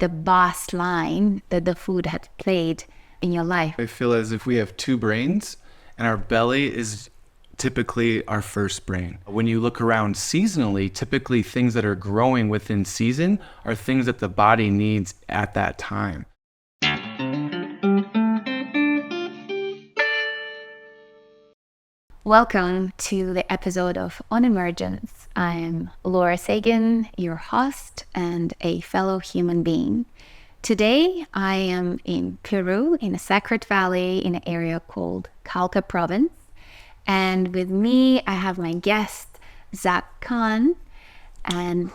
the boss line that the food had played in your life? I feel as if we have two brains, and our belly is typically our first brain. When you look around seasonally, typically things that are growing within season are things that the body needs at that time. Welcome to the episode of On Emergence. I'm Laura Sagan, your host and a fellow human being. Today, I am in Peru, in a sacred valley in an area called Cauca province. And with me, I have my guest, Zach Khan. And,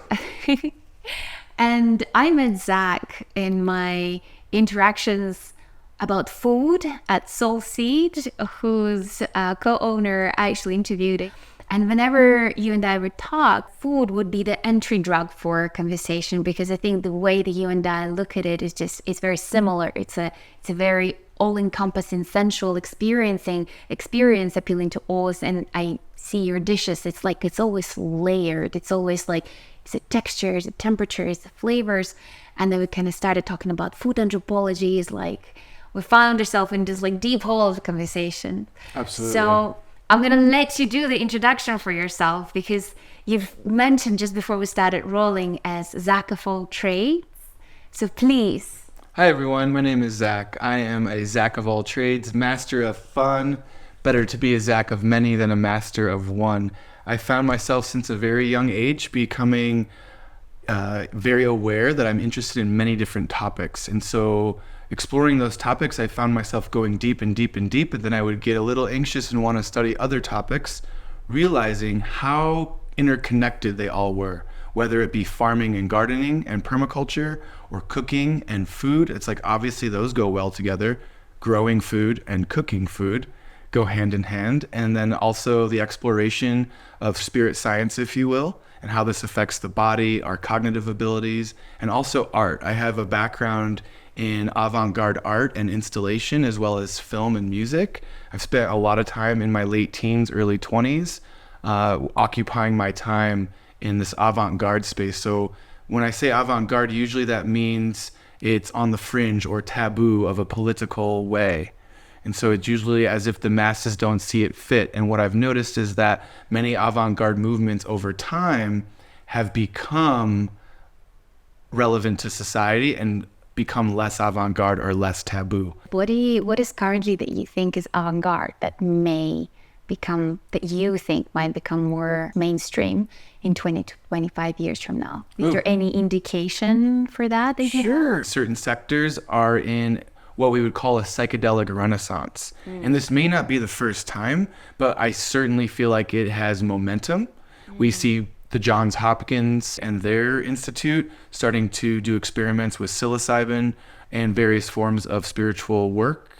and I met Zach in my interactions about food at Soul Seed, whose co-owner I actually interviewed. And whenever you and I would talk, food would be the entry drug for conversation, because I think the way that you and I look at it is it's very similar. It's a very all-encompassing sensual experience appealing to us. And I see your dishes, it's always layered. It's always like it's the textures, the temperatures, the flavors. And then we kind of started talking about food anthropology. Is like we found ourselves in this like deep hole of conversation. Absolutely. So I'm going to let you do the introduction for yourself, because you've mentioned just before we started rolling as Zach of all trades. So please. Hi everyone, my name is Zach. I am a Zach of all trades, master of fun. Better to be a Zach of many than a master of one. I found myself since a very young age becoming very aware that I'm interested in many different topics. And so exploring those topics, I found myself going deep and deep and deep, and then I would get a little anxious and want to study other topics, realizing how interconnected they all were, whether it be farming and gardening and permaculture or cooking and food. It's like obviously those go well together. Growing food and cooking food go hand in hand. And then also the exploration of spirit science, if you will, and how this affects the body, our cognitive abilities, and also art. I have a background in avant-garde art and installation, as well as film and music. I've spent a lot of time in my late teens, early 20s, occupying my time in this avant-garde space. So when I say avant-garde, usually that means it's on the fringe or taboo of a political way. And so it's usually as if the masses don't see it fit. And what I've noticed is that many avant-garde movements over time have become relevant to society and become less avant-garde or less taboo. What is currently that you think is avant-garde that you think might become more mainstream in 20 to 25 years from now? Is there any indication for that? Sure. Certain sectors are in what we would call a psychedelic renaissance. And this may not be the first time, but I certainly feel like it has momentum. We see the Johns Hopkins and their institute starting to do experiments with psilocybin and various forms of spiritual work,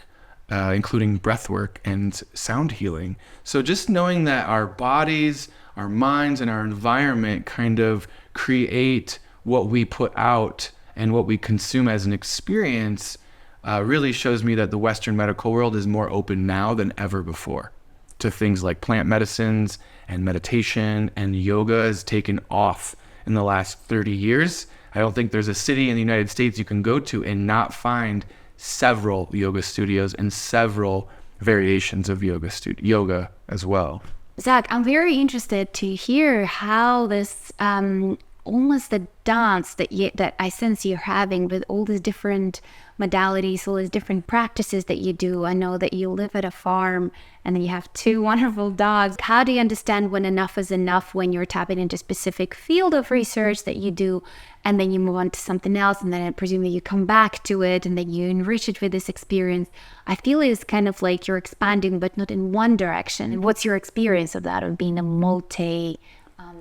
including breath work and sound healing. So just knowing that our bodies, our minds, and our environment kind of create what we put out and what we consume as an experience really shows me that the Western medical world is more open now than ever before to things like plant medicines and meditation, and yoga has taken off in the last 30 years. I don't think there's a city in the United States you can go to and not find several yoga studios and several variations of yoga as well. Zach, I'm very interested to hear how this almost the dance that I sense you're having with all these different modalities, all these different practices that you do. I know that you live at a farm and then you have two wonderful dogs. How do you understand when enough is enough, when you're tapping into a specific field of research that you do, and then you move on to something else, and then I presume that you come back to it and then you enrich it with this experience? I feel it's kind of like you're expanding, but not in one direction. And what's your experience of that, of being a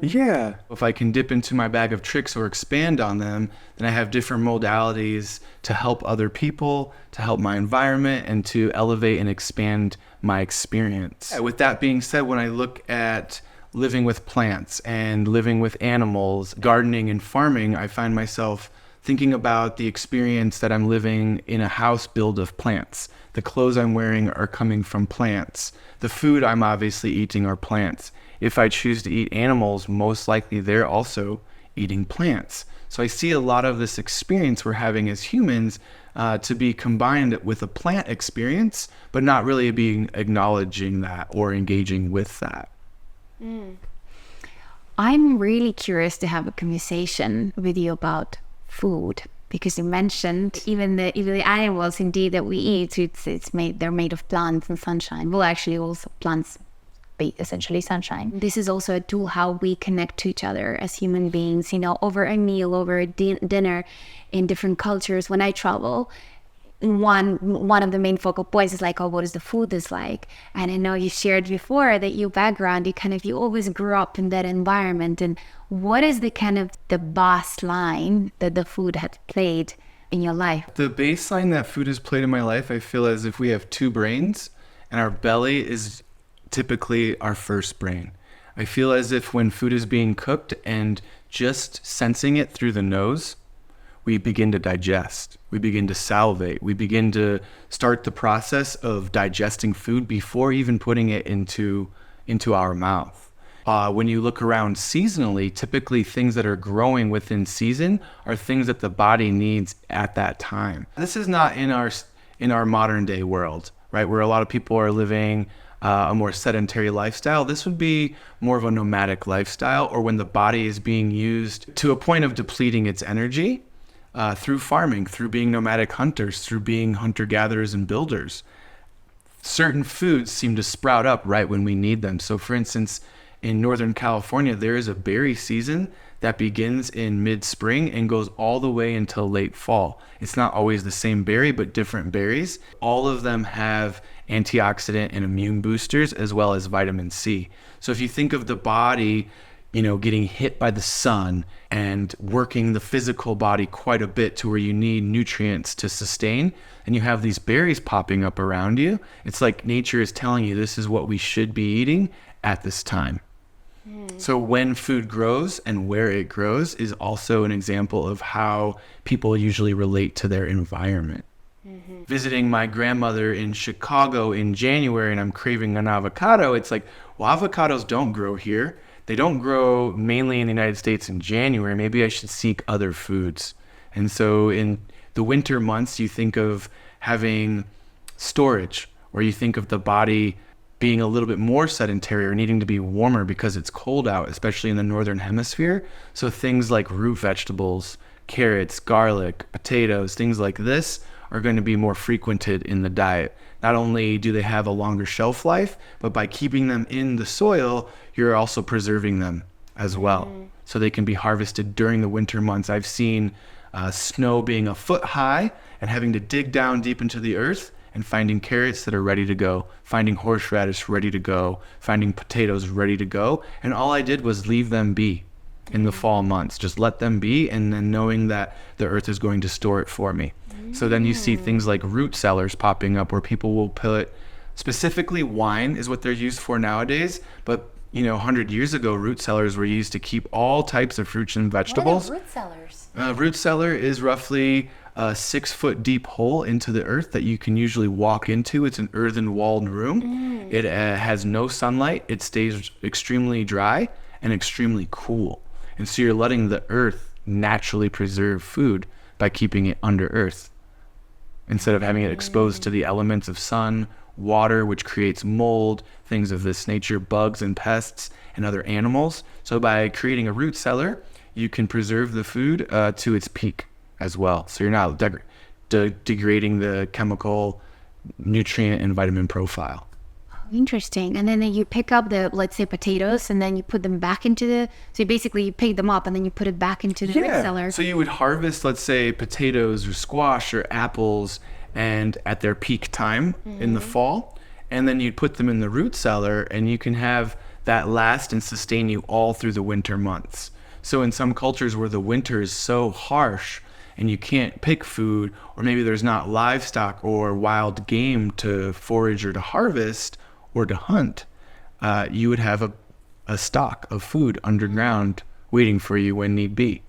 Yeah. If I can dip into my bag of tricks or expand on them, then I have different modalities to help other people, to help my environment, and to elevate and expand my experience. With that being said, when I look at living with plants and living with animals, gardening and farming, I find myself thinking about the experience that I'm living in a house built of plants. The clothes I'm wearing are coming from plants. The food I'm obviously eating are plants. If I choose to eat animals, most likely they're also eating plants. So I see a lot of this experience we're having as humans to be combined with a plant experience, but not really being acknowledging that or engaging with that. I'm really curious to have a conversation with you about food, because you mentioned even the animals indeed that we eat, they're made of plants and sunshine. Well, actually also plants be essentially sunshine. This is also a tool how we connect to each other as human beings, over a meal, over a dinner in different cultures. When I travel, one of the main focal points is like, oh, what is the food is like? And I know you shared before that your background, you always grew up in that environment. And what is the kind of the baseline that the food had played in your life? The baseline that food has played in my life, I feel as if we have two brains, and our belly is typically our first brain. I feel as if when food is being cooked and just sensing it through the nose, we begin to digest, we begin to salivate, we begin to start the process of digesting food before even putting it into our mouth. When you look around seasonally, typically things that are growing within season are things that the body needs at that time. This is not in our modern day world, right? Where a lot of people are living a more sedentary lifestyle. This would be more of a nomadic lifestyle, or when the body is being used to a point of depleting its energy. Through farming, through being nomadic hunters, through being hunter-gatherers and builders. Certain foods seem to sprout up right when we need them. So for instance, in Northern California, there is a berry season that begins in mid-spring and goes all the way until late fall. It's not always the same berry, but different berries. All of them have antioxidant and immune boosters, as well as vitamin C. So if you think of the body getting hit by the sun and working the physical body quite a bit to where you need nutrients to sustain, and you have these berries popping up around you, it's like nature is telling you this is what we should be eating at this time. So when food grows and where it grows is also an example of how people usually relate to their environment. Visiting my grandmother in Chicago in January and I'm craving an avocado, it's like, well, avocados don't grow here. They don't grow mainly in the United States in January. Maybe I should seek other foods. And so in the winter months, you think of having storage, or you think of the body being a little bit more sedentary or needing to be warmer because it's cold out, especially in the northern hemisphere. So things like root vegetables, carrots, garlic, potatoes, things like this are going to be more frequented in the diet. Not only do they have a longer shelf life, but by keeping them in the soil, you're also preserving them as well. So they can be harvested during the winter months. I've seen snow being a foot high and having to dig down deep into the earth and finding carrots that are ready to go, finding horseradish ready to go, finding potatoes ready to go. And all I did was leave them be in the fall months. Just let them be, and then knowing that the earth is going to store it for me. So then you see things like root cellars popping up where people will put, specifically wine is what they're used for nowadays, but 100 years ago, root cellars were used to keep all types of fruits and vegetables. What are root cellars? Root cellar is roughly a 6-foot deep hole into the earth that you can usually walk into. It's an earthen walled room. It has no sunlight. It stays extremely dry and extremely cool. And so you're letting the earth naturally preserve food by keeping it under earth, instead of having it exposed to the elements of sun, water, which creates mold, things of this nature, bugs and pests and other animals. So by creating a root cellar, you can preserve the food to its peak as well. So you're not degrading the chemical, nutrient, and vitamin profile. Interesting. And then you pick up the, let's say, potatoes, and then you put them back so basically you pick them up and then you put it back into the root cellar. So you would harvest, let's say, potatoes or squash or apples, and at their peak time in the fall, and then you'd put them in the root cellar, and you can have that last and sustain you all through the winter months. So in some cultures where the winter is so harsh and you can't pick food, or maybe there's not livestock or wild game to forage or to harvest or to hunt, you would have a stock of food underground waiting for you when need be.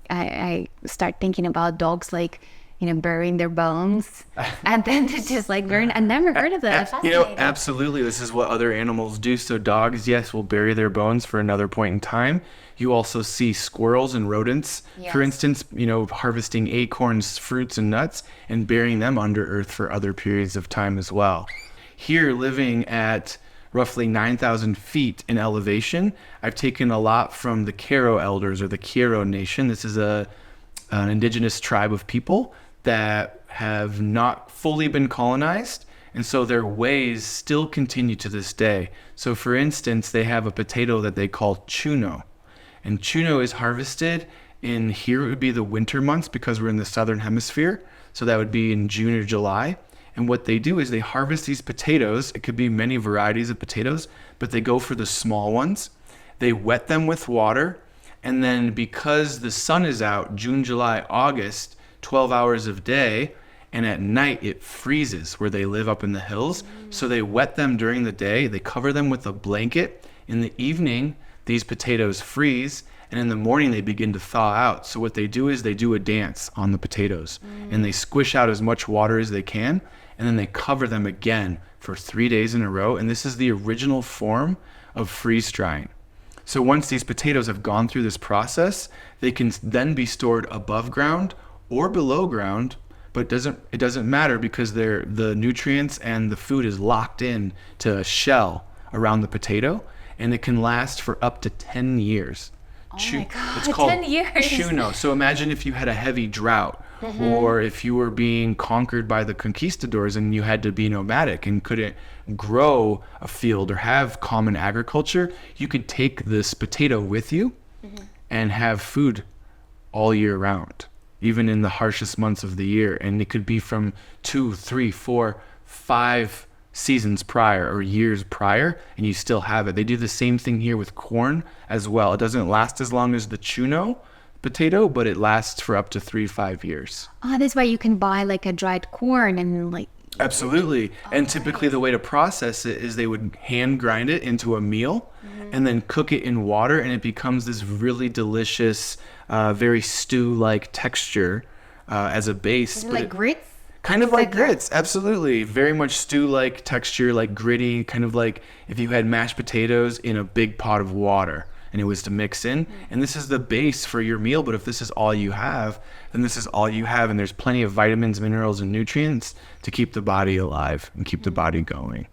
I start thinking about dogs, like burying their bones and then to just like burn. I never heard of that. Absolutely. This is what other animals do. So dogs, yes, will bury their bones for another point in time. You also see squirrels and rodents, for instance, harvesting acorns, fruits, and nuts and burying them under earth for other periods of time as well. Here, living at roughly 9,000 feet in elevation, I've taken a lot from the Karo elders, or the Karo Nation. This is an indigenous tribe of people that have not fully been colonized, and so their ways still continue to this day. So for instance, they have a potato that they call chuno, and chuno is harvested in, here it would be the winter months because we're in the southern hemisphere, so that would be in June or July. And what they do is they harvest these potatoes. It could be many varieties of potatoes, but they go for the small ones. They wet them with water, and then because the sun is out, June, July, August, 12 hours of day, and at night it freezes where they live up in the hills. So they wet them during the day, they cover them with a blanket. In the evening, these potatoes freeze, and in the morning they begin to thaw out. So what they do is they do a dance on the potatoes, and they squish out as much water as they can, and then they cover them again for 3 days in a row. And this is the original form of freeze drying. So once these potatoes have gone through this process, they can then be stored above ground or below ground, but it doesn't matter because the nutrients and the food is locked in to a shell around the potato, and it can last for up to 10 years. My God, it's called 10 years. chuno. So imagine if you had a heavy drought, or if you were being conquered by the conquistadors and you had to be nomadic and couldn't grow a field or have common agriculture, you could take this potato with you and have food all year round, even in the harshest months of the year. And it could be from 2, 3, 4, 5 seasons prior or years prior, and you still have it. They do the same thing here with corn as well. It doesn't last as long as the chuno potato, but it lasts for up to 3 to 5 years. That's why you can buy like a dried corn and like. Absolutely. And typically the way to process it is they would hand grind it into a meal and then cook it in water, and it becomes this really delicious, very stew-like texture as a base. Is it like grits? Kind of like grits, absolutely. Very much stew-like texture, like gritty, kind of like if you had mashed potatoes in a big pot of water and it was to mix in. And this is the base for your meal, but if this is all you have, then this is all you have, and there's plenty of vitamins, minerals, and nutrients to keep the body alive and keep the body going.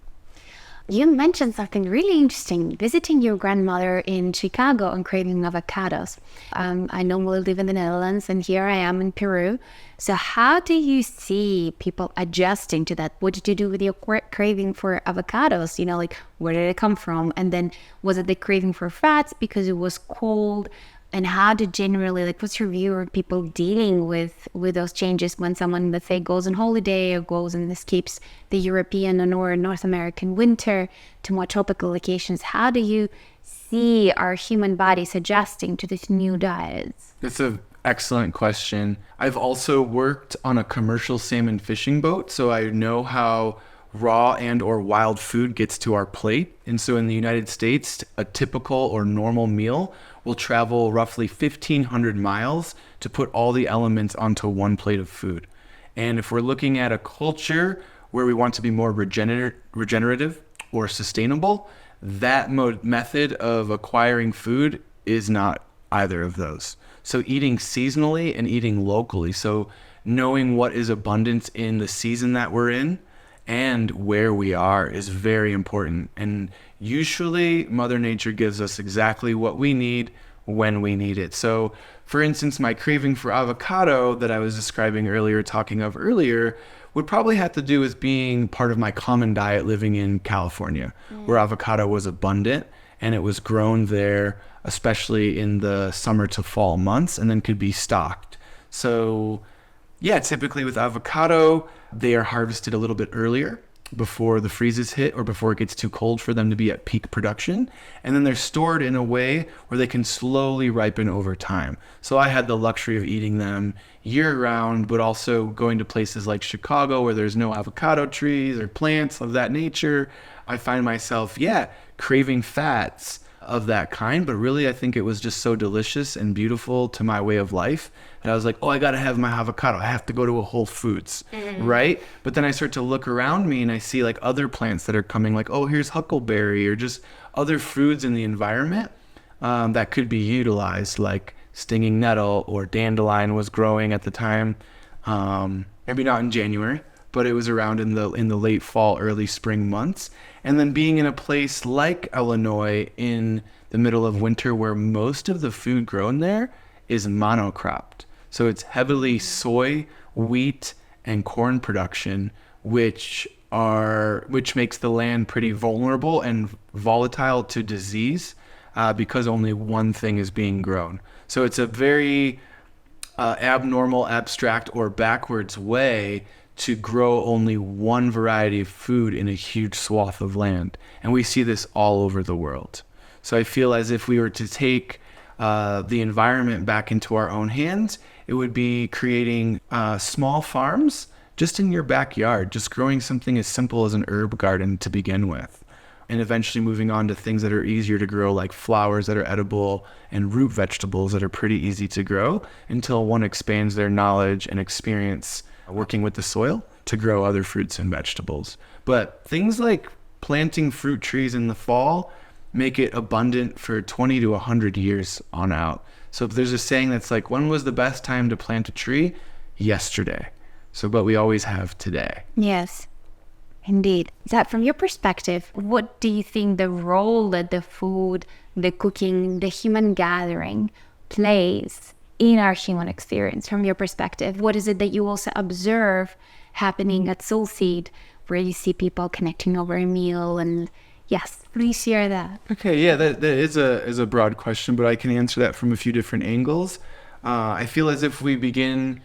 You mentioned something really interesting, visiting your grandmother in Chicago and craving avocados. I normally live in the Netherlands, and here I am in Peru. So how do you see people adjusting to that? What did you do with your craving for avocados? Like, where did it come from? And then was it the craving for fats because it was cold? And how to generally, like, what's your view of people dealing with those changes when someone, let's say, goes on holiday or goes and escapes the European or North American winter to more tropical locations? How do you see our human bodies adjusting to these new diets? That's an excellent question. I've also worked on a commercial salmon fishing boat, so I know how raw and or wild food gets to our plate. And so in the United States, a typical or normal meal will travel roughly 1,500 miles to put all the elements onto one plate of food. And if we're looking at a culture where we want to be more regenerative or sustainable, that method of acquiring food is not either of those. So eating seasonally and eating locally. So knowing what is abundant in the season that we're in and where we are is very important. And usually Mother Nature gives us exactly what we need when we need it. So for instance, my craving for avocado that I was talking of earlier, would probably have to do with being part of my common diet living in California, where avocado was abundant and it was grown there, especially in the summer to fall months, and then could be stocked. So yeah, typically with avocado, they are harvested a little bit earlier before the freezes hit or before it gets too cold for them to be at peak production. And then they're stored in a way where they can slowly ripen over time. So I had the luxury of eating them year round, but also going to places like Chicago where there's no avocado trees or plants of that nature. I find myself, craving fats of that kind, but really I think it was just so delicious and beautiful to my way of life that I was like, oh, I gotta have my avocado. I have to go to a Whole Foods, right? But then I start to look around me and I see like other plants that are coming, like, oh, here's huckleberry, or just other foods in the environment that could be utilized, like stinging nettle or dandelion was growing at the time. Maybe not in January, but it was around in the late fall, early spring months. And then being in a place like Illinois in the middle of winter where most of the food grown there is monocropped. So it's heavily soy, wheat, and corn production, which makes the land pretty vulnerable and volatile to disease because only one thing is being grown. So it's a very abnormal, abstract, or backwards way to grow only one variety of food in a huge swath of land. And we see this all over the world. So I feel as if we were to take the environment back into our own hands, it would be creating small farms just in your backyard, just growing something as simple as an herb garden to begin with. And eventually moving on to things that are easier to grow, like flowers that are edible and root vegetables that are pretty easy to grow, until one expands their knowledge and experience working with the soil to grow other fruits and vegetables. But things like planting fruit trees in the fall make it abundant for 20 to 100 years on out. So if there's a saying that's like, when was the best time to plant a tree? Yesterday. So, but we always have today. Yes. Indeed. Zach, from your perspective, what do you think the role that the food, the cooking, the human gathering plays in our human experience? From your perspective, what is it that you also observe happening at Soul Seed, where you see people connecting over a meal? And yes, please share that. Okay, yeah, that is a broad question, but I can answer that from a few different angles. I feel as if we begin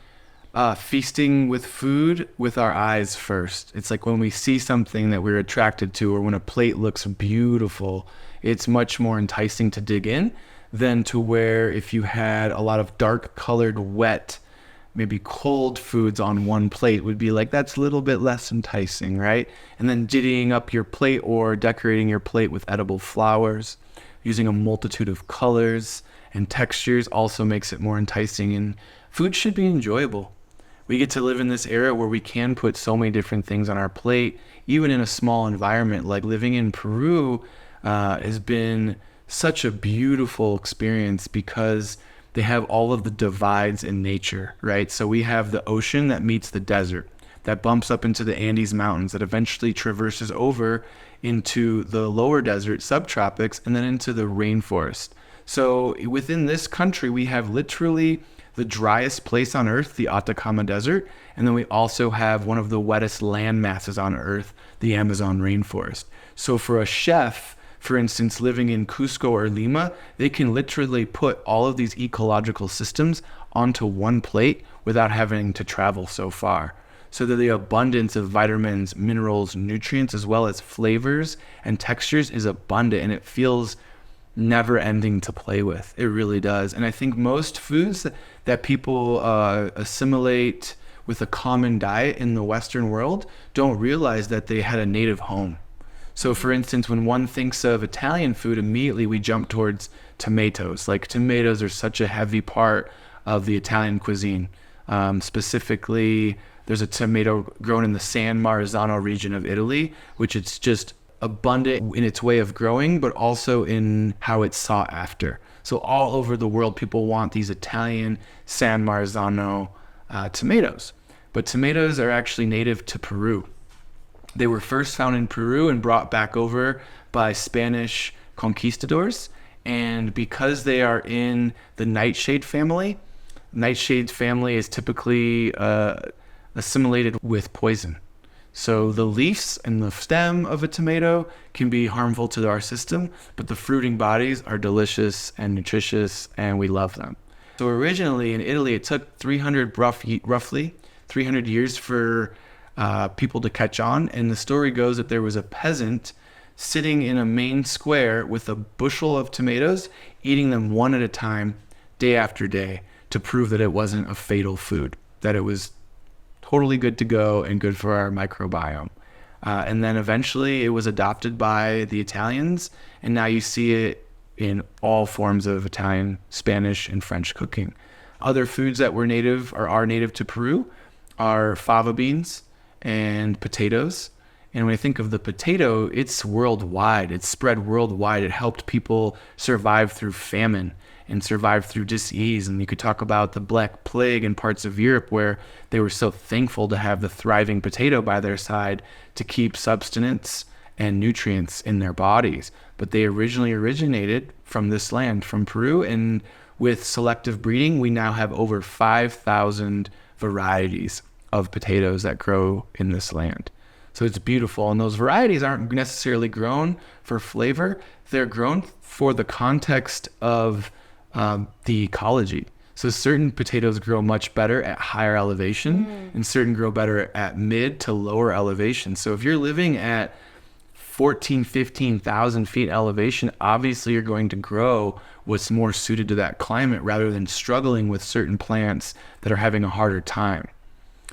feasting with food with our eyes first. It's like when we see something that we're attracted to, or when a plate looks beautiful, it's much more enticing to dig in than to where if you had a lot of dark colored, wet, maybe cold foods on one plate would be like, that's a little bit less enticing, right? And then jittying up your plate or decorating your plate with edible flowers, using a multitude of colors and textures also makes it more enticing. And food should be enjoyable. We get to live in this era where we can put so many different things on our plate, even in a small environment. Like living in Peru has been such a beautiful experience because they have all of the divides in nature, right? So we have the ocean that meets the desert, that bumps up into the Andes Mountains, that eventually traverses over into the lower desert, subtropics, and then into the rainforest. So within this country, we have literally the driest place on earth, the Atacama Desert, and then we also have one of the wettest land masses on earth, the Amazon rainforest. So for a chef, for instance, living in Cusco or Lima, they can literally put all of these ecological systems onto one plate without having to travel so far. So that the abundance of vitamins, minerals, nutrients, as well as flavors and textures is abundant, and it feels never ending to play with. It really does. And I think most foods that people assimilate with a common diet in the Western world don't realize that they had a native home. So for instance, when one thinks of Italian food, immediately we jump towards tomatoes. Like tomatoes are such a heavy part of the Italian cuisine. Specifically, there's a tomato grown in the San Marzano region of Italy, which it's just abundant in its way of growing, but also in how it's sought after. So all over the world, people want these Italian San Marzano tomatoes. But tomatoes are actually native to Peru. They were first found in Peru and brought back over by Spanish conquistadors. And because they are in the nightshade family is typically assimilated with poison. So the leaves and the stem of a tomato can be harmful to our system, but the fruiting bodies are delicious and nutritious, and we love them. So originally in Italy, it took roughly 300 years for people to catch on. And the story goes that there was a peasant sitting in a main square with a bushel of tomatoes, eating them one at a time, day after day, to prove that it wasn't a fatal food, that it was totally good to go and good for our microbiome. And then eventually it was adopted by the Italians, and now you see it in all forms of Italian, Spanish, and French cooking. Other foods that were native or are native to Peru are fava beans and potatoes. And when I think of the potato, it's worldwide. It's spread worldwide. It helped people survive through famine and survive through disease. And you could talk about the Black Plague in parts of Europe where they were so thankful to have the thriving potato by their side to keep substance and nutrients in their bodies. But they originally originated from this land, from Peru. And with selective breeding, we now have over 5,000 varieties of potatoes that grow in this land. So it's beautiful. And those varieties aren't necessarily grown for flavor. They're grown for the context of the ecology. So certain potatoes grow much better at higher elevation and certain grow better at mid to lower elevation. So if you're living at 14, 15,000 feet elevation, obviously you're going to grow what's more suited to that climate rather than struggling with certain plants that are having a harder time.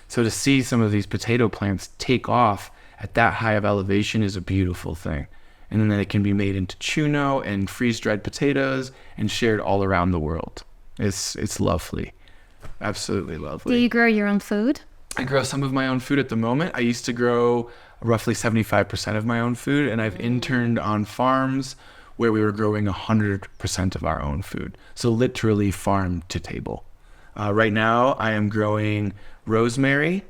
So to see some of these potato plants take off at that high of elevation is a beautiful thing. And then it can be made into chuno and freeze-dried potatoes and shared all around the world. It's lovely. Absolutely lovely. Do you grow your own food? I grow some of my own food at the moment. I used to grow roughly 75% of my own food, and I've interned on farms where we were growing 100% of our own food. So literally farm to table. Right now, I am growing rosemary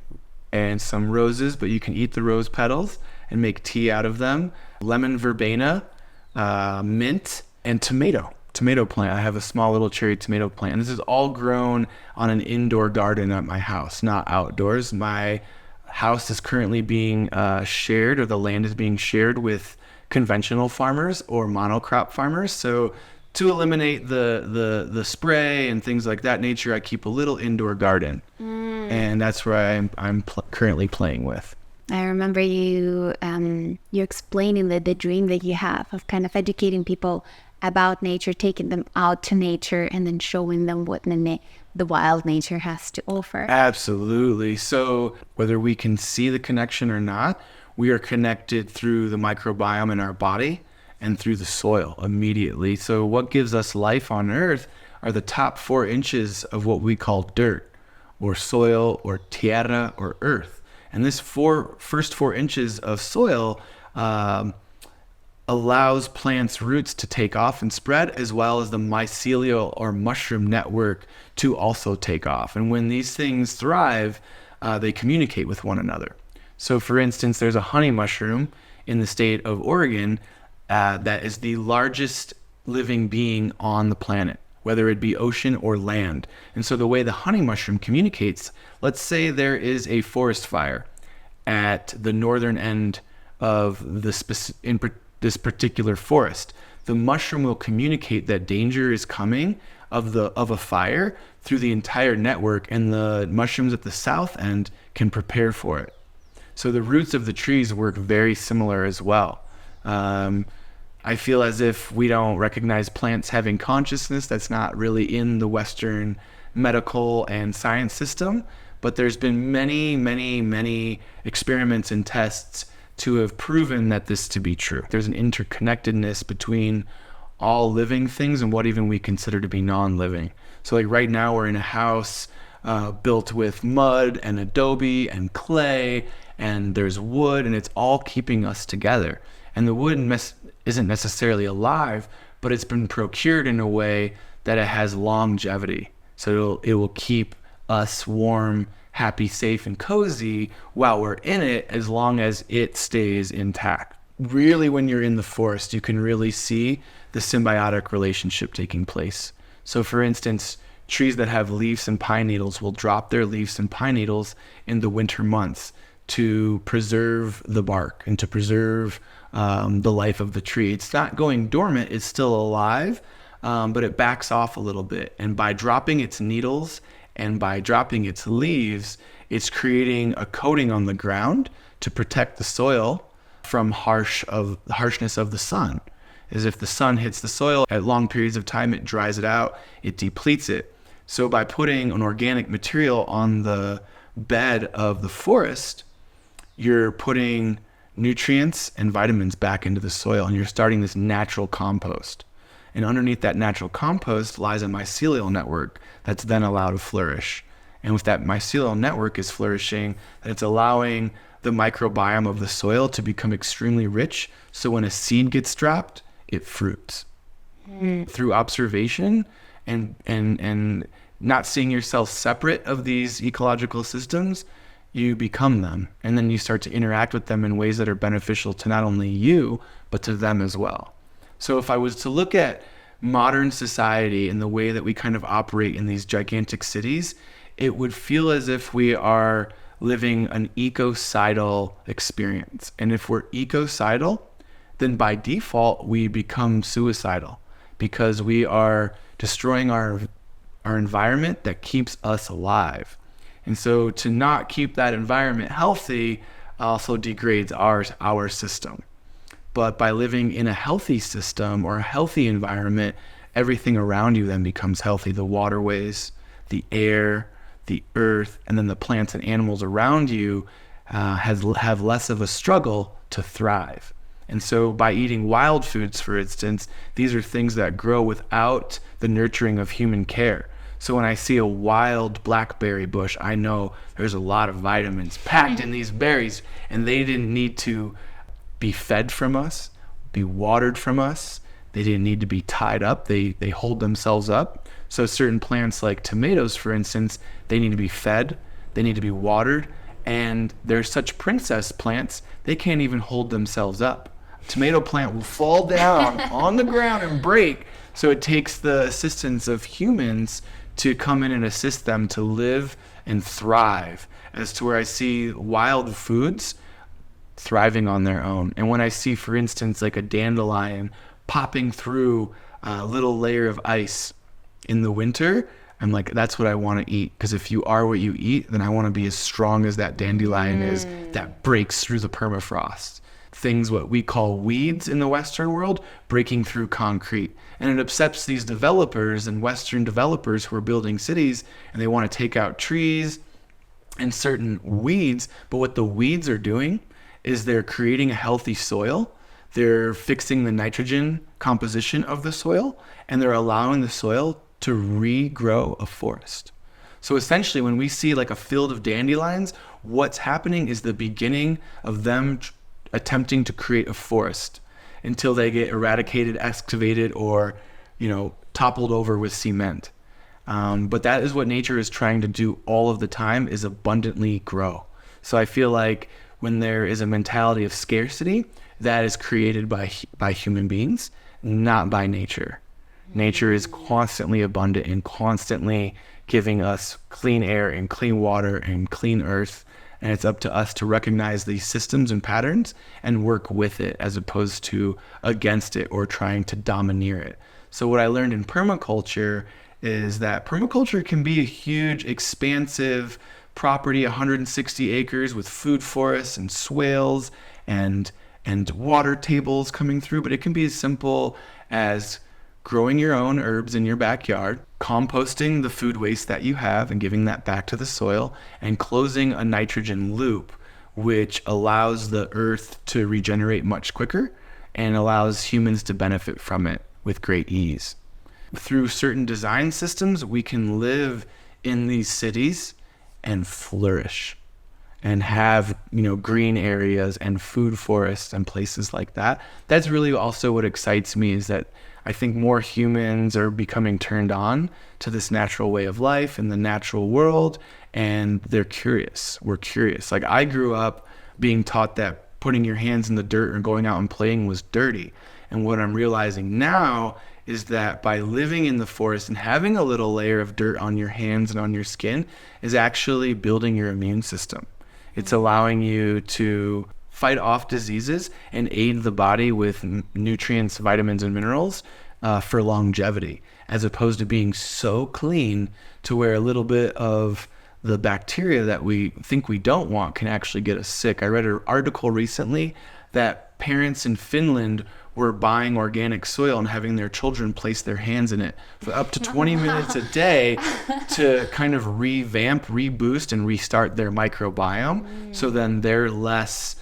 and some roses, but you can eat the rose petals and make tea out of them. Lemon verbena, mint, and tomato plant. I have a small little cherry tomato plant. And this is all grown on an indoor garden at my house, not outdoors. My house is currently being shared, or the land is being shared with conventional farmers or monocrop farmers. So to eliminate the spray and things like that nature, I keep a little indoor garden. And that's where I'm currently playing with. I remember you explaining the dream that you have of kind of educating people about nature, taking them out to nature, and then showing them what the wild nature has to offer. Absolutely. So whether we can see the connection or not, we are connected through the microbiome in our body and through the soil immediately. So what gives us life on Earth are the top 4 inches of what we call dirt, or soil, or tierra, or earth. And this first 4 inches of soil allows plants' roots to take off and spread, as well as the mycelial or mushroom network to also take off. And when these things thrive, they communicate with one another. So for instance, there's a honey mushroom in the state of Oregon that is the largest living being on the planet, whether it be ocean or land. And so the way the honey mushroom communicates, let's say there is a forest fire at the northern end of this particular forest. The mushroom will communicate that danger is coming of a fire through the entire network, and the mushrooms at the south end can prepare for it. So the roots of the trees work very similar as well. I feel as if we don't recognize plants having consciousness. That's not really in the Western medical and science system, but there's been many, many, many experiments and tests to have proven that this to be true. There's an interconnectedness between all living things and what even we consider to be non-living. So like right now we're in a house built with mud and adobe and clay, and there's wood, and it's all keeping us together. And the wood isn't necessarily alive, but it's been procured in a way that it has longevity. So it will keep us warm, happy, safe, and cozy while we're in it, as long as it stays intact. Really, when you're in the forest, you can really see the symbiotic relationship taking place. So for instance, trees that have leaves and pine needles will drop their leaves and pine needles in the winter months to preserve the bark and to preserve the life of the tree. It's not going dormant, it's still alive, but it backs off a little bit. And by dropping its needles and by dropping its leaves, it's creating a coating on the ground to protect the soil from the harshness of the sun. As if the sun hits the soil at long periods of time, it dries it out, it depletes it. So by putting an organic material on the bed of the forest, you're putting nutrients and vitamins back into the soil, and you're starting this natural compost. And underneath that natural compost lies a mycelial network that's then allowed to flourish. And with that mycelial network is flourishing, it's allowing the microbiome of the soil to become extremely rich. So when a seed gets dropped, it fruits. Through observation and not seeing yourself separate of these ecological systems, you become them. And then you start to interact with them in ways that are beneficial to not only you, but to them as well. So if I was to look at modern society and the way that we kind of operate in these gigantic cities, it would feel as if we are living an ecocidal experience. And if we're ecocidal, then by default, we become suicidal because we are destroying our environment that keeps us alive. And so to not keep that environment healthy also degrades our system. But by living in a healthy system or a healthy environment, everything around you then becomes healthy. The waterways, the air, the earth, and then the plants and animals around you have less of a struggle to thrive. And so by eating wild foods, for instance, these are things that grow without the nurturing of human care. So when I see a wild blackberry bush, I know there's a lot of vitamins packed in these berries, and they didn't need to be fed from us, be watered from us. They didn't need to be tied up. They hold themselves up. So certain plants like tomatoes, for instance, they need to be fed, they need to be watered, and they're such princess plants, they can't even hold themselves up. A tomato plant will fall down on the ground and break. So it takes the assistance of humans to come in and assist them to live and thrive, as to where I see wild foods thriving on their own. And when I see, for instance, like a dandelion popping through a little layer of ice in the winter, I'm like, that's what I want to eat. Because if you are what you eat, then I want to be as strong as that dandelion is that breaks through the permafrost. Things what we call weeds in the Western world breaking through concrete. And it upsets these developers and Western developers who are building cities, and they want to take out trees and certain weeds. But what the weeds are doing is they're creating a healthy soil. They're fixing the nitrogen composition of the soil, and they're allowing the soil to regrow a forest. So essentially, when we see like a field of dandelions, what's happening is the beginning of them attempting to create a forest until they get eradicated, excavated, or, toppled over with cement. But that is what nature is trying to do all of the time, is abundantly grow. So I feel like when there is a mentality of scarcity, that is created by human beings, not by nature. Nature is constantly abundant and constantly giving us clean air and clean water and clean earth. And it's up to us to recognize these systems and patterns and work with it as opposed to against it or trying to domineer it. So what I learned in permaculture is that permaculture can be a huge, expansive property, 160 acres with food forests and swales and water tables coming through. But it can be as simple as growing your own herbs in your backyard, composting the food waste that you have and giving that back to the soil, and closing a nitrogen loop, which allows the earth to regenerate much quicker and allows humans to benefit from it with great ease. Through certain design systems, we can live in these cities and flourish and have, green areas and food forests and places like that. That's really also what excites me, is that I think more humans are becoming turned on to this natural way of life and the natural world, and they're curious. We're curious. Like, I grew up being taught that putting your hands in the dirt or going out and playing was dirty. And what I'm realizing now is that by living in the forest and having a little layer of dirt on your hands and on your skin is actually building your immune system. It's allowing you to fight off diseases and aid the body with nutrients, vitamins, and minerals for longevity, as opposed to being so clean to where a little bit of the bacteria that we think we don't want can actually get us sick. I read an article recently that parents in Finland were buying organic soil and having their children place their hands in it for up to 20 minutes a day to kind of revamp, reboost, and restart their microbiome. So then they're less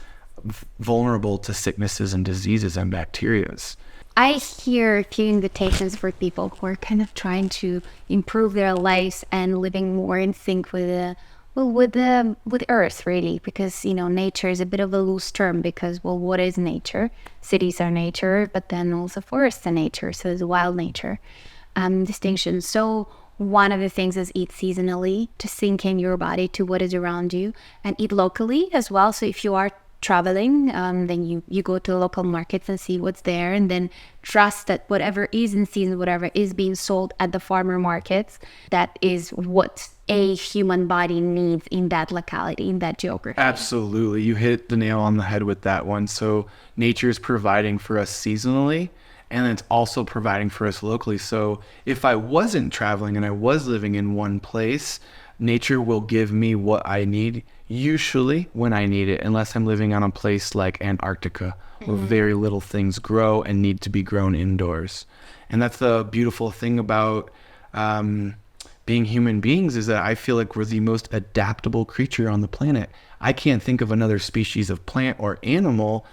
vulnerable to sicknesses and diseases and bacterias. I hear a few invitations for people who are kind of trying to improve their lives and living more in sync with with Earth, really, because nature is a bit of a loose term. Because, well, what is nature? Cities are nature, but then also forests are nature, so it's wild nature distinction. So one of the things is eat seasonally to sync in your body to what is around you, and eat locally as well. So if you are traveling, then you go to local markets and see what's there, and then trust that whatever is in season, whatever is being sold at the farmer markets, that is what a human body needs in that locality, in that geography. Absolutely. You hit the nail on the head with that one. So nature is providing for us seasonally, and it's also providing for us locally. So if I wasn't traveling and I was living in one place, nature will give me what I need, usually when I need it, unless I'm living on a place like Antarctica, where very little things grow and need to be grown indoors. And that's the beautiful thing about being human beings, is that I feel like we're the most adaptable creature on the planet. I can't think of another species of plant or animal,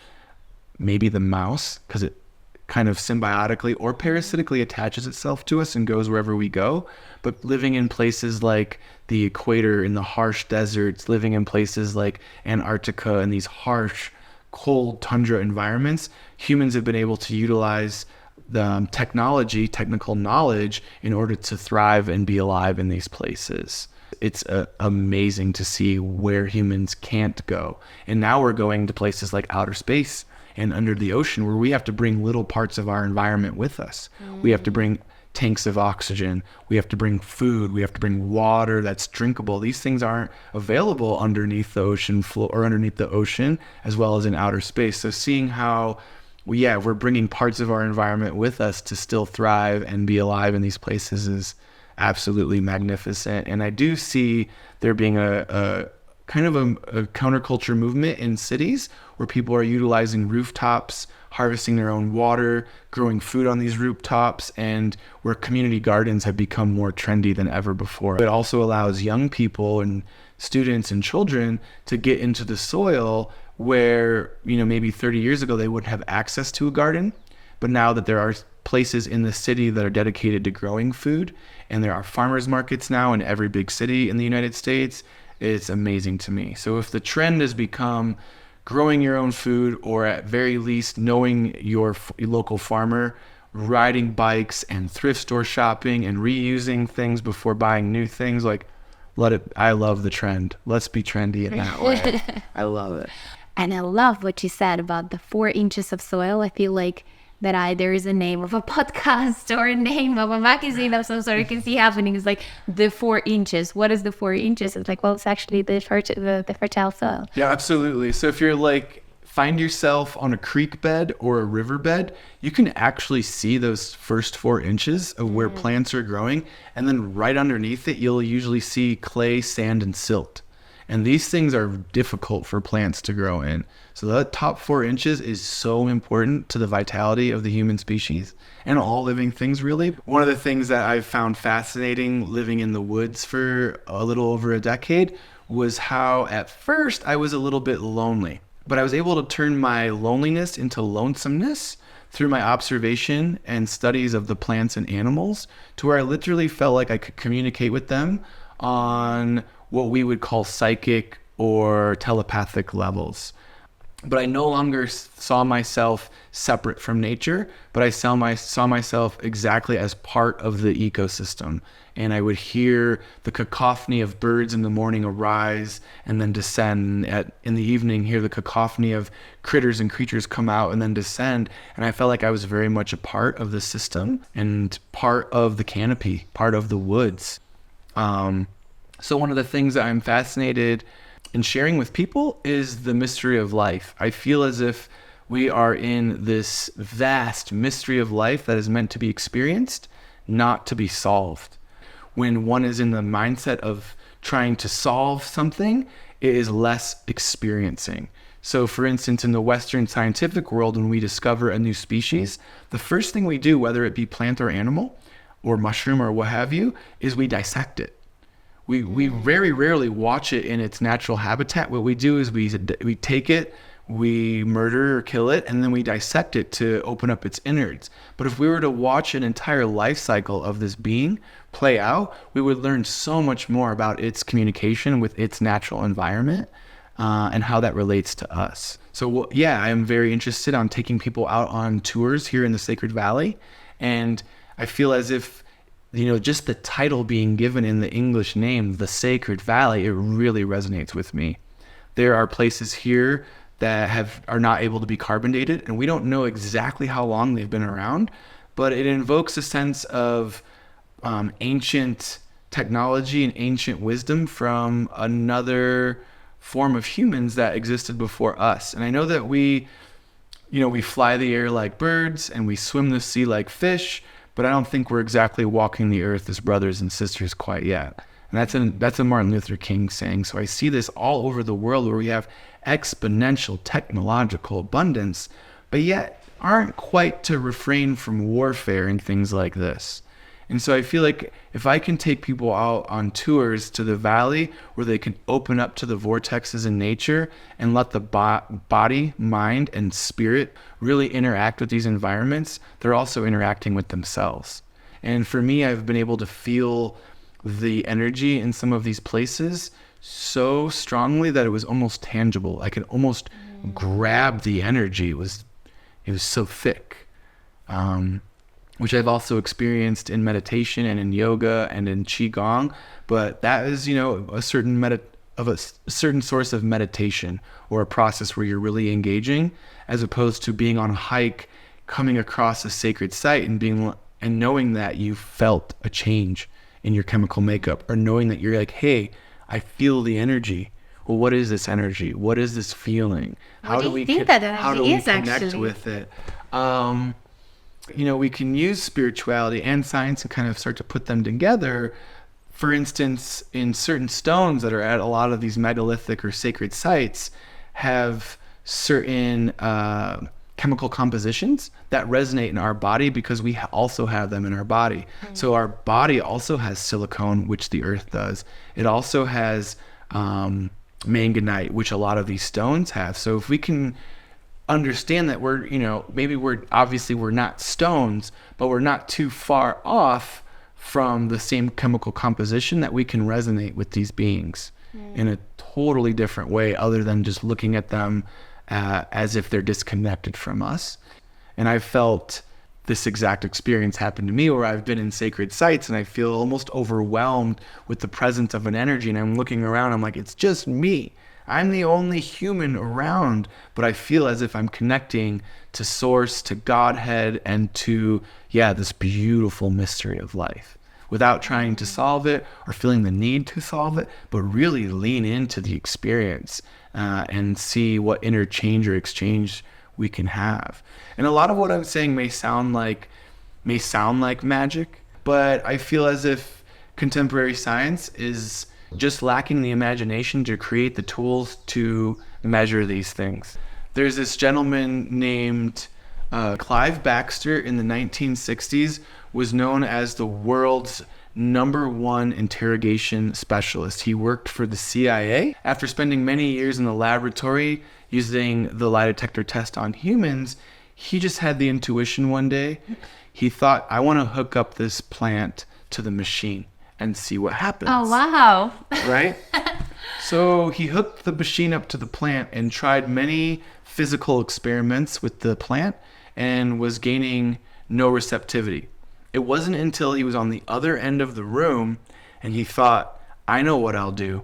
maybe the mouse, because it kind of symbiotically or parasitically attaches itself to us and goes wherever we go. But living in places like the equator, in the harsh deserts, living in places like Antarctica, and these harsh, cold tundra environments, humans have been able to utilize the technical knowledge in order to thrive and be alive in these places. It's amazing to see where humans can't go. And now we're going to places like outer space and under the ocean, where we have to bring little parts of our environment with us. We have to bring tanks of oxygen. We have to bring food. We have to bring water that's drinkable. These things aren't available underneath the ocean floor or underneath the ocean, as well as in outer space. So seeing how we're bringing parts of our environment with us to still thrive and be alive in these places is absolutely magnificent. And I do see there being a kind of a counterculture movement in cities where people are utilizing rooftops, harvesting their own water, growing food on these rooftops, and where community gardens have become more trendy than ever before. It also allows young people and students and children to get into the soil where, maybe 30 years ago they wouldn't have access to a garden. But now that there are places in the city that are dedicated to growing food, and there are farmers markets now in every big city in the United States, it's amazing to me. So if the trend has become growing your own food, or at very least knowing your local farmer, riding bikes and thrift store shopping and reusing things before buying new things, I love the trend. Let's be trendy in that way. I love it. And I love what you said about the 4 inches of soil. I feel like that there is a name of a podcast or a name of a magazine of some sort you can see happening. It's like the 4 inches. What is the 4 inches? It's like, well, it's actually the fertile soil. Yeah, absolutely. So if you're find yourself on a creek bed or a river bed, you can actually see those first 4 inches of where plants are growing. And then right underneath it, you'll usually see clay, sand, and silt. And these things are difficult for plants to grow in. So that top 4 inches is so important to the vitality of the human species and all living things, really. One of the things that I've found fascinating living in the woods for a little over a decade was how at first I was a little bit lonely, but I was able to turn my loneliness into lonesomeness through my observation and studies of the plants and animals, to where I literally felt like I could communicate with them on what we would call psychic or telepathic levels. But I no longer saw myself separate from nature, but I saw myself exactly as part of the ecosystem. And I would hear the cacophony of birds in the morning arise and then descend. In the evening, hear the cacophony of critters and creatures come out and then descend. And I felt like I was very much a part of the system and part of the canopy, part of the woods. So one of the things that I'm fascinated in sharing with people is the mystery of life. I feel as if we are in this vast mystery of life that is meant to be experienced, not to be solved. When one is in the mindset of trying to solve something, it is less experiencing. So for instance, in the Western scientific world, when we discover a new species, the first thing we do, whether it be plant or animal or mushroom or what have you, is we dissect it. We very rarely watch it in its natural habitat. What we do is we take it, we murder or kill it, and then we dissect it to open up its innards. But if we were to watch an entire life cycle of this being play out, we would learn so much more about its communication with its natural environment, and how that relates to us. So yeah, I am very interested on taking people out on tours here in the Sacred Valley. And I feel as if, just the title being given in the English name, the Sacred Valley, it really resonates with me. There are places here that are not able to be carbon dated, and we don't know exactly how long they've been around, but it invokes a sense of ancient technology and ancient wisdom from another form of humans that existed before us. And I know that we fly the air like birds and we swim the sea like fish, but I don't think we're exactly walking the earth as brothers and sisters quite yet. And that's a Martin Luther King saying. So I see this all over the world where we have exponential technological abundance, but yet aren't quite to refrain from warfare and things like this. And so I feel like if I can take people out on tours to the valley where they can open up to the vortexes in nature and let the body, mind, and spirit really interact with these environments, they're also interacting with themselves. And for me, I've been able to feel the energy in some of these places so strongly that it was almost tangible. I could almost grab the energy. It was so thick. Which I've also experienced in meditation and in yoga and in qigong, but that is, a certain source of meditation or a process where you're really engaging, as opposed to being on a hike, coming across a sacred site and knowing that you felt a change in your chemical makeup, or knowing that you're like, hey, I feel the energy. Well, what is this energy? What is this feeling? How do we connect with it? We can use spirituality and science and kind of start to put them together. For instance, in certain stones that are at a lot of these megalithic or sacred sites have certain chemical compositions that resonate in our body because we also have them in our body. So our body also has silicone, which the earth does. It also has manganite, which a lot of these stones have. So if we can understand that we're not stones, but we're not too far off from the same chemical composition, that we can resonate with these beings in a totally different way, other than just looking at them as if they're disconnected from us. And I've felt this exact experience happen to me, where I've been in sacred sites and I feel almost overwhelmed with the presence of an energy, and I'm looking around, I'm like, it's just me. I'm the only human around, but I feel as if I'm connecting to source, to Godhead, and to, this beautiful mystery of life, without trying to solve it or feeling the need to solve it, but really lean into the experience and see what interchange or exchange we can have. And a lot of what I'm saying may sound like magic, but I feel as if contemporary science is just lacking the imagination to create the tools to measure these things. There's this gentleman named Clive Baxter in the 1960s, was known as the world's #1 interrogation specialist. He worked for the CIA. After spending many years in the laboratory using the lie detector test on humans, he just had the intuition one day. He thought, I want to hook up this plant to the machine and see what happens. Oh, wow. Right? So he hooked the machine up to the plant and tried many physical experiments with the plant and was gaining no receptivity. It wasn't until he was on the other end of the room and he thought, I know what I'll do.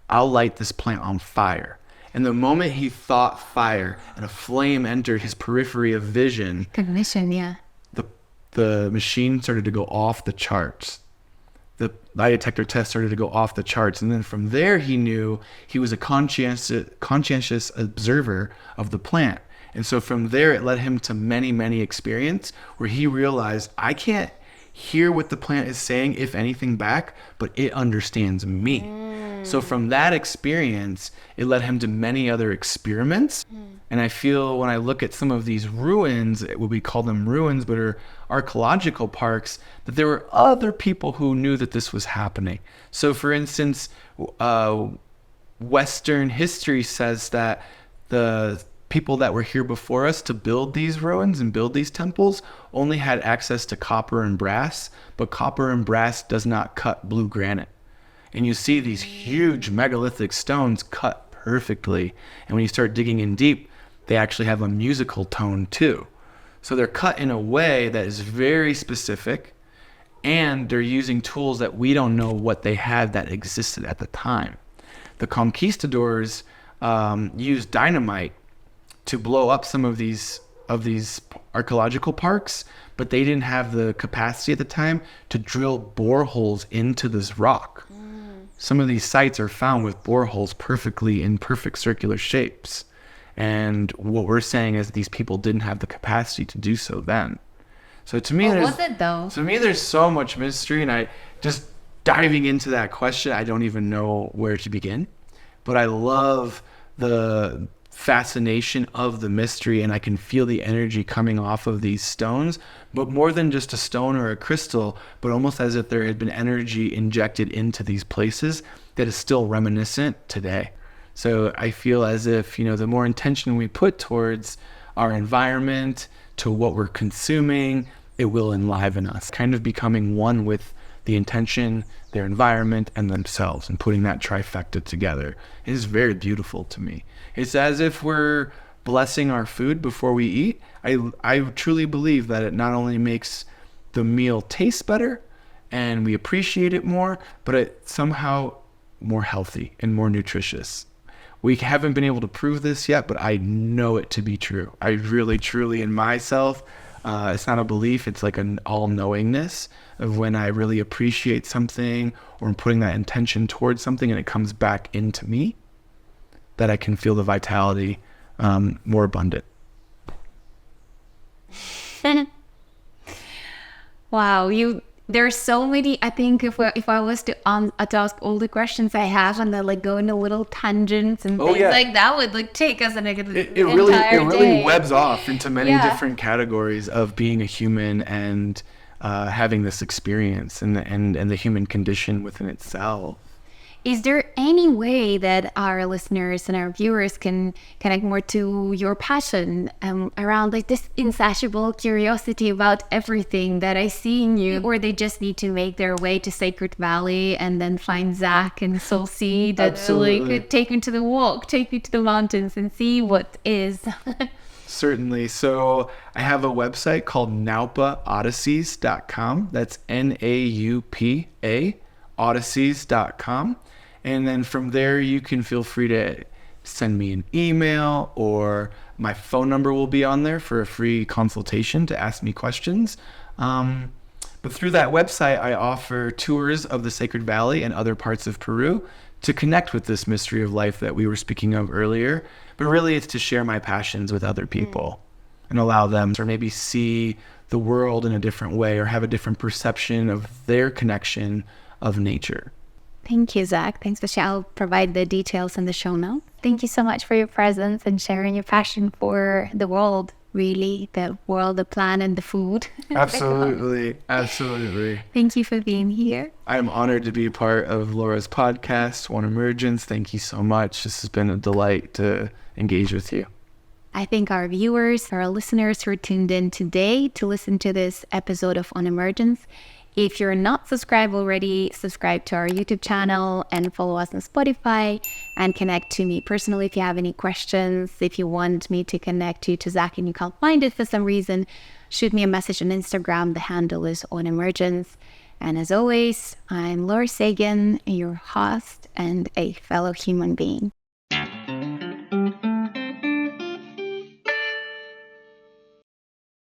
I'll light this plant on fire. And the moment he thought fire and a flame entered his periphery of vision, cognition, the machine started to go off the charts. The lie detector test started to go off the charts. And then from there, he knew he was a conscientious observer of the plant. And so from there, it led him to many, many experiences where he realized, I can't hear what the plant is saying, if anything, back, but it understands me. So from that experience, it led him to many other experiments. And I feel when I look at some of these ruins, we call them ruins, but are archaeological parks, that there were other people who knew that this was happening. So for instance, Western history says that the people that were here before us to build these ruins and build these temples only had access to copper and brass, but copper and brass does not cut blue granite. And you see these huge megalithic stones cut perfectly. And when you start digging in deep, they actually have a musical tone too. So they're cut in a way that is very specific, and they're using tools that we don't know what they had that existed at the time. The conquistadors used dynamite to blow up some of these archaeological parks, but they didn't have the capacity at the time to drill boreholes into this rock. Some of these sites are found with boreholes perfectly in perfect circular shapes. And what we're saying is these people didn't have the capacity to do so then. So to me, what was it though? To me, there's so much mystery, and I just diving into that question, I don't even know where to begin. But I love the fascination of the mystery, and I can feel the energy coming off of these stones, but more than just a stone or a crystal, but almost as if there had been energy injected into these places that is still reminiscent today. So I feel as if, the more intention we put towards our environment, to what we're consuming, it will enliven us, kind of becoming one with the intention, their environment, and themselves, and putting that trifecta together. It is very beautiful to me. It's as if we're blessing our food before we eat. I truly believe that it not only makes the meal taste better and we appreciate it more, but it's somehow more healthy and more nutritious. We haven't been able to prove this yet, but I know it to be true. I really, truly, in myself, it's not a belief, it's like an all-knowingness of when I really appreciate something or I'm putting that intention towards something and it comes back into me, that I can feel the vitality more abundant. Wow, there's so many. I think if I was to ask all the questions I have and then go into little tangents and things like that would take us it really webs off into many different categories of being a human and having this experience and the human condition within itself. Is there any way that our listeners and our viewers can connect more to your passion around this insatiable curiosity about everything that I see in you, or they just need to make their way to Sacred Valley and then find Zach and Soul Seed that could take you to the walk, take you to the mountains and see what is? Certainly. So I have a website called naupaodysseys.com. That's NAUPA odysseys.com. And then from there, you can feel free to send me an email, or my phone number will be on there for a free consultation to ask me questions. But through that website, I offer tours of the Sacred Valley and other parts of Peru to connect with this mystery of life that we were speaking of earlier. But really, it's to share my passions with other people and allow them to maybe see the world in a different way or have a different perception of their connection of nature. Thank you, Zach. Thanks for sharing. I'll provide the details in the show notes. Thank you so much for your presence and sharing your passion for the world, really, the world, the planet, and the food. Absolutely. Absolutely. Thank you for being here. I'm honored to be a part of Laura's podcast, One Emergence. Thank you so much. This has been a delight to engage with you. I thank our viewers, our listeners who are tuned in today to listen to this episode of On Emergence. If you're not subscribed already, subscribe to our YouTube channel and follow us on Spotify, and connect to me personally if you have any questions. If you want me to connect you to Zach and you can't find it for some reason, shoot me a message on Instagram. The handle is On Emergence. And as always, I'm Laura Sagan, your host and a fellow human being.